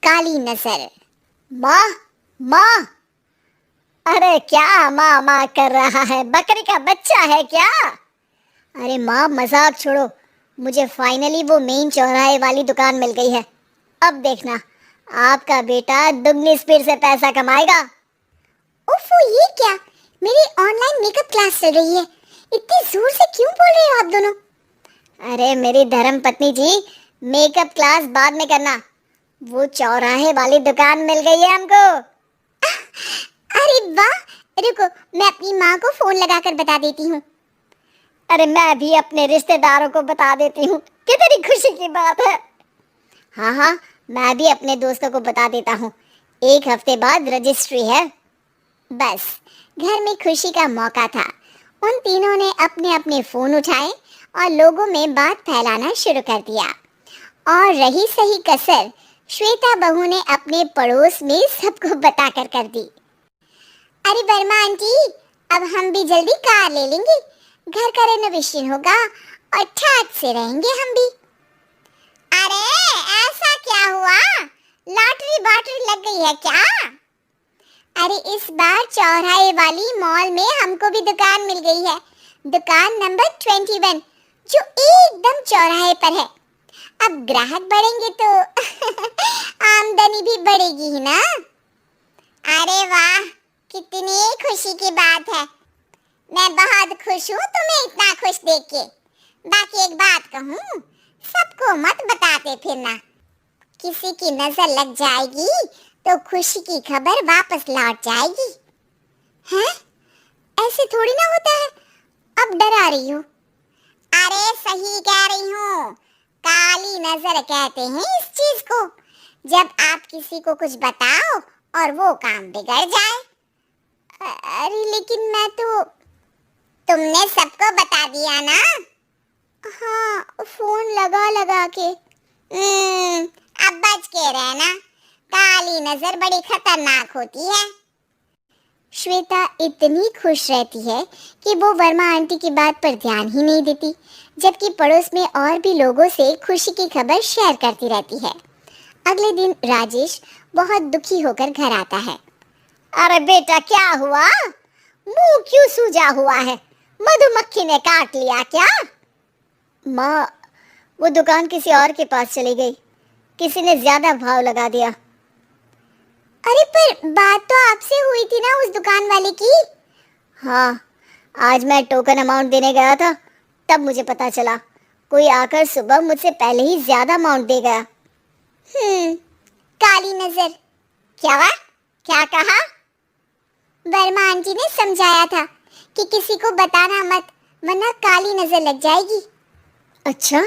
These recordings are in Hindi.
काली नजर। माँ, माँ। अरे क्या माँ माँ कर रहा है? बकरी का बच्चा है क्या? अरे माँ, मजाक छोड़ो। मुझे फाइनली वो मेन चौराहे वाली दुकान मिल गई है। अब देखना, आपका बेटा दुगनी स्पीड से पैसा कमाएगा। उफ़ो, ये क्या? मेरी ऑनलाइन मेकअप क्लास चल रही है। इतनी जोर से क्यों बोल रहे हो आप दोनों? अरे मेरी धर्म पत्नी जी, मेकअप क्लास बाद में करना। वो चौराहे वाली दुकान मिल गई है हमको। अरे वाह! रुको, मैं अपनी माँ को फोन लगाकर बता देती हूँ। अरे मैं भी अपने रिश्तेदारों को बता देती हूँ। कितनी खुशी की बात है। हाँ हाँ, मैं भी अपने दोस्तों को बता देता हूँ। 1 हफ्ते बाद रजिस्ट्री है। बस, घर में खुशी का मौका था। उन तीनों ने अपने अपने फोन उठाए और लोगों में बात फैलाना शुरू कर दिया। और रही सही कसर, श्वेता बहू ने अपने पड़ोस में सबको बताकर कर दी। अरे वर्मा आंटी, अब हम भी जल्दी कार ले लेंगे। घर का रेनोवेशन होगा और ठाक से रहेंगे हम भी। अरे ऐसा क्या हुआ? लॉटरी बाटरी लग गई है क्या? अरे इस बार चौराहे वाली मॉल में हमको भी दुकान मिल गई है। दुकान नंबर 21, जो एकदम चौराहे पर है। अब ग्राहक बढ़ेंगे तो आमदनी भी बढ़ेगी ही ना। अरे वाह, कितनी खुशी की बात है। मैं बहुत खुश हूँ तुम्हें इतना खुश देख के। बाकी एक बात कहूँ, सबको मत बताते फिरना। किसी की नजर लग जाएगी तो खुशी की खबर वापस लौट जाएगी। हैं? ऐसे थोड़ी ना होता है। अब डरा रही हो। अरे सही कह रही हूँ, काली नजर कहते हैं इस चीज को। जब आप किसी को कुछ बताओ और वो काम बिगड़ जाए। अरे लेकिन मैं तो। तुमने सबको बता दिया ना? हाँ, फोन लगा लगा के। अब बच के रहना, काली नजर बड़ी खतरनाक होती है। श्वेता इतनी खुश रहती है कि वो वर्मा आंटी की बात पर ध्यान ही नहीं देती, जबकि पड़ोस में और भी लोगों से खुशी की खबर शेयर करती रहती है। अगले दिन राजेश बहुत दुखी होकर घर आता है। अरे बेटा, क्या हुआ? मुंह क्यों सूजा हुआ है? मधुमक्खी ने काट लिया क्या? माँ, वो दुकान किसी और के पास चली गई। किसी ने ज्यादा भाव लगा दिया। अरे पर बात तो आपसे हुई थी ना उस दुकान वाले की। हाँ, आज मैं टोकन अमाउंट देने गया था, तब मुझे पता चला। कोई आकर सुबह मुझसे पहले ही ज्यादा अमाउंट दे गया। काली नजर। क्या कहा? वर्मा आंटी ने समझाया था कि किसी को बताना मत, वरना काली नजर लग जाएगी। अच्छा,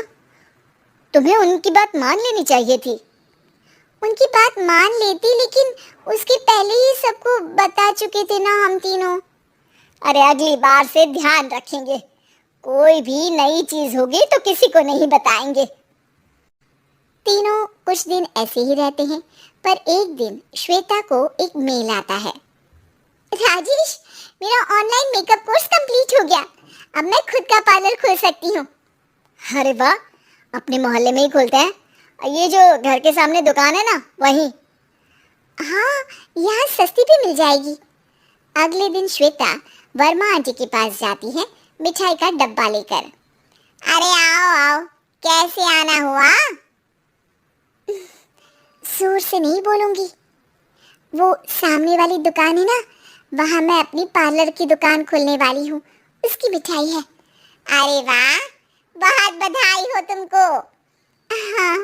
तुम्हें उनकी बात मान लेनी चाहिए थी। उनकी बात मान लेती, लेकिन उसके पहले ही सबको बता चुके थे ना हम तीनों। अरे अगली बार से ध्यान रखेंगे। कोई भी नई चीज होगी तो किसी को नहीं बताएंगे। तीनों कुछ दिन ऐसे ही रहते हैं, पर एक दिन श्वेता को एक मेल आता है। राजेश, मेरा ऑनलाइन मेकअप कोर्स कंप्लीट हो गया। अब मैं खुद का पार्लर खोल सकती हूँ। अरे वाह, अपने मोहल्ले में ही खोलते हैं। ये जो घर के सामने दुकान है ना, वहीं। हाँ, यहाँ सस्ती भी मिल जाएगी। अगले दिन श्वेता वर्मा आंटी के पास जाती है मिठाई का डब्बा लेकर। अरे आओ आओ, कैसे आना हुआ? जोर से नहीं बोलूंगी। वो सामने वाली दुकान है ना, वहाँ मैं अपनी पार्लर की दुकान खोलने वाली हूँ, उसकी मिठाई है। अरे वाह, बहुत बधाई हो तुमको। हाँ,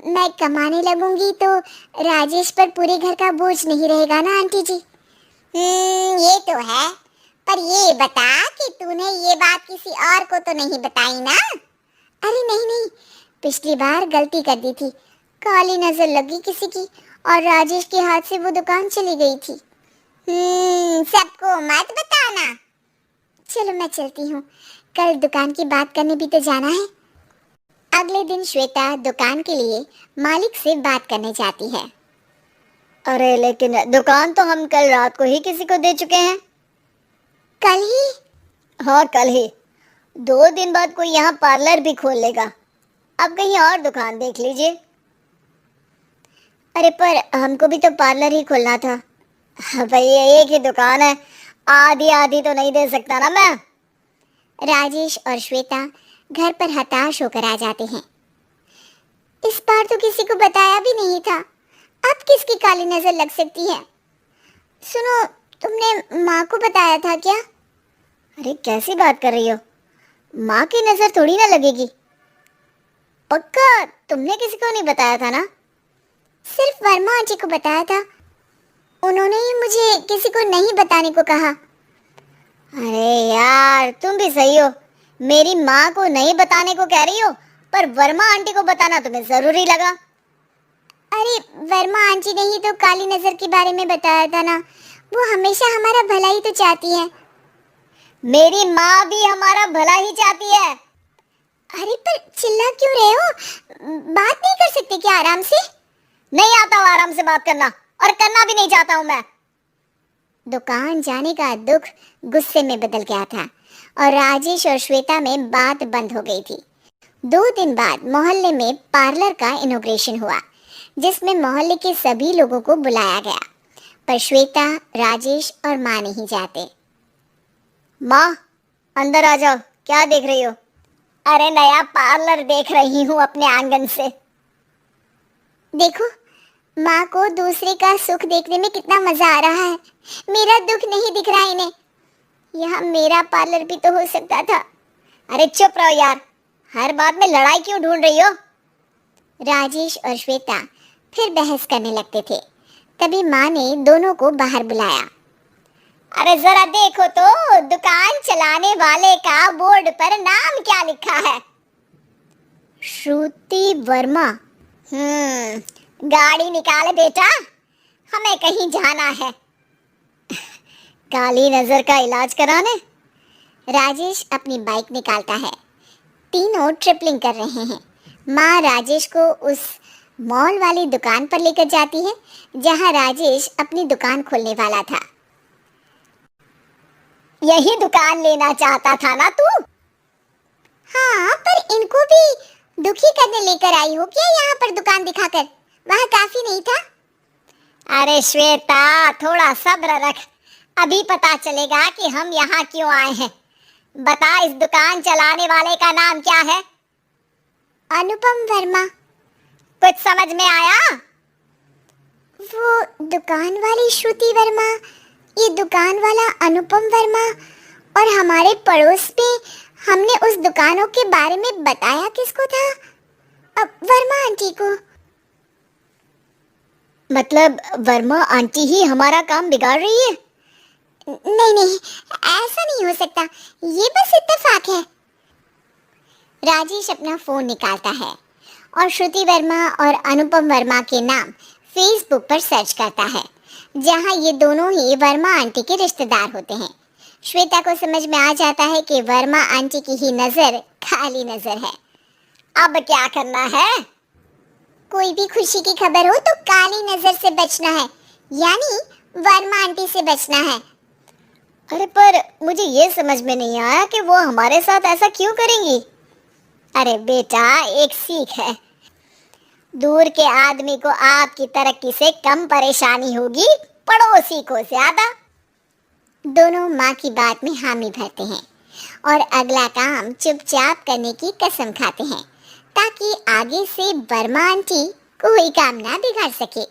मैं कमाने लगूंगी तो राजेश पर पूरे घर का बोझ नहीं रहेगा ना आंटी जी। ये तो है, पर ये बता कि तूने ये बात किसी और को तो नहीं बताई ना? अरे नहीं नहीं, पिछली बार गलती कर दी थी। काली नजर लगी किसी की और राजेश के हाथ से वो दुकान चली गई थी। सबको मत बताना। चलो मैं चलती हूँ, कल दुकान की बात करने भी तो जाना है। अगले दिन श्वेता दुकान के लिए मालिक से बात करने जाती है। अरे लेकिन दुकान तो हम कल रात को ही किसी को दे चुके हैं। कल ही? हाँ, कल ही। 2 दिन बाद कोई यहाँ पार्लर भी खोल लेगा। अब कहीं और दुकान देख लीजिए। अरे पर हमको भी तो पार्लर ही खोलना था। भैया एक ही दुकान है, आधी आधी तो नहीं दे सकता ना मैं। राजेश और श्वेता घर पर हताश होकर आ जाते हैं। इस बार तो किसी को बताया भी नहीं था, अब किसकी काली नजर लग सकती है। सुनो, तुमने माँ को बताया था क्या? अरे कैसी बात कर रही हो, माँ की नजर थोड़ी ना लगेगी। पक्का तुमने किसी को नहीं बताया था ना? सिर्फ वर्मा आंटी को बताया था, उन्होंने ही मुझे किसी को नहीं बताने को कहा। अरे यार तुम भी सही हो, मेरी माँ को नहीं बताने को कह रही हो, पर वर्मा आंटी को बताना तुम्हें जरूरी लगा। अरे वर्मा आंटी ने ही तो काली नजर के बारे में बताया था ना, वो हमेशा हमारा भला ही तो चाहती है। मेरी माँ भी हमारा भला ही चाहती है। अरे पर चिल्ला क्यों रहे हो, बात नहीं कर सकते क्या आराम से? नहीं आता हूँ आराम से बात करना, और करना भी नहीं चाहता हूँ मैं। दुकान जाने का दुख गुस्से में बदल गया था और राजेश और श्वेता में बात बंद हो गई थी। 2 दिन बाद मोहल्ले में पार्लर का इनॉग्रेशन हुआ, जिसमें मोहल्ले के सभी लोगों को बुलाया गया, पर श्वेता, राजेश और माँ नहीं जाते। माँ अंदर आ जाओ, क्या देख रही हो? अरे नया पार्लर देख रही हूँ अपने आंगन से। देखो, माँ को दूसरे का सुख देखने में कितना मजा आ रहा है, मेरा दुख नहीं दिख रहा इन्हें। यहाँ मेरा पार्लर भी तो हो सकता था। अरे चुप रहो यार, हर बात में लड़ाई क्यों ढूंढ रही हो? राजेश और श्वेता फिर बहस करने लगते थे। तभी माँ ने दोनों को बाहर बुलाया। अरे जरा देखो तो, दुकान चलाने वाले का बोर्ड पर नाम क्या लिखा है? श्रुति वर्मा। गाड़ी निकाले बेटा, हमें कहीं जाना है। काली नजर का इलाज कराने? राजेश अपनी बाइक निकालता है। तीनों ट्रिपलिंग कर रहे हैं। माँ राजेश को उस मॉल वाली दुकान पर लेकर जाती है जहाँ राजेश अपनी दुकान खोलने वाला था। यही दुकान लेना चाहता था ना तू? हाँ, पर इनको भी दुखी करने लेकर आई हो क्या यहाँ पर दुकान दिखाकर? वहाँ काफी नहीं था? अरे श्वेता थोड़ा सब्र रख, अभी पता चलेगा कि हम यहाँ क्यों आए हैं। बता, इस दुकान चलाने वाले का नाम क्या है? अनुपम वर्मा। कुछ समझ में आया? वो दुकान वाली श्रुति वर्मा, ये दुकान वाला अनुपम वर्मा, और हमारे पड़ोस में हमने उस दुकानों के बारे में बताया किसको था? अब वर्मा आंटी को। मतलब वर्मा आंटी ही हमारा काम बिगाड़ रही है? नहीं नहीं, ऐसा नहीं हो सकता, ये बस इत्तेफाक है। राजेश अपना फोन निकालता है और श्रुति वर्मा और अनुपम वर्मा के नाम फेसबुक पर सर्च करता है, जहां ये दोनों ही वर्मा आंटी के रिश्तेदार होते हैं। श्वेता को समझ में आ जाता है कि वर्मा आंटी की ही नजर काली नजर है। अब क्या करना है? कोई भी खुशी की खबर हो तो काली नजर से बचना है, यानी वर्मा आंटी से बचना है। अरे पर मुझे ये समझ में नहीं आया कि वो हमारे साथ ऐसा क्यों करेंगी। अरे बेटा, एक सीख है, दूर के आदमी को आपकी तरक्की से कम परेशानी होगी, पड़ोसी को ज्यादा। दोनों माँ की बात में हामी भरते हैं और अगला काम चुपचाप करने की कसम खाते हैं, ताकि आगे से वर्मा आंटी कोई काम ना बिगाड़ सके।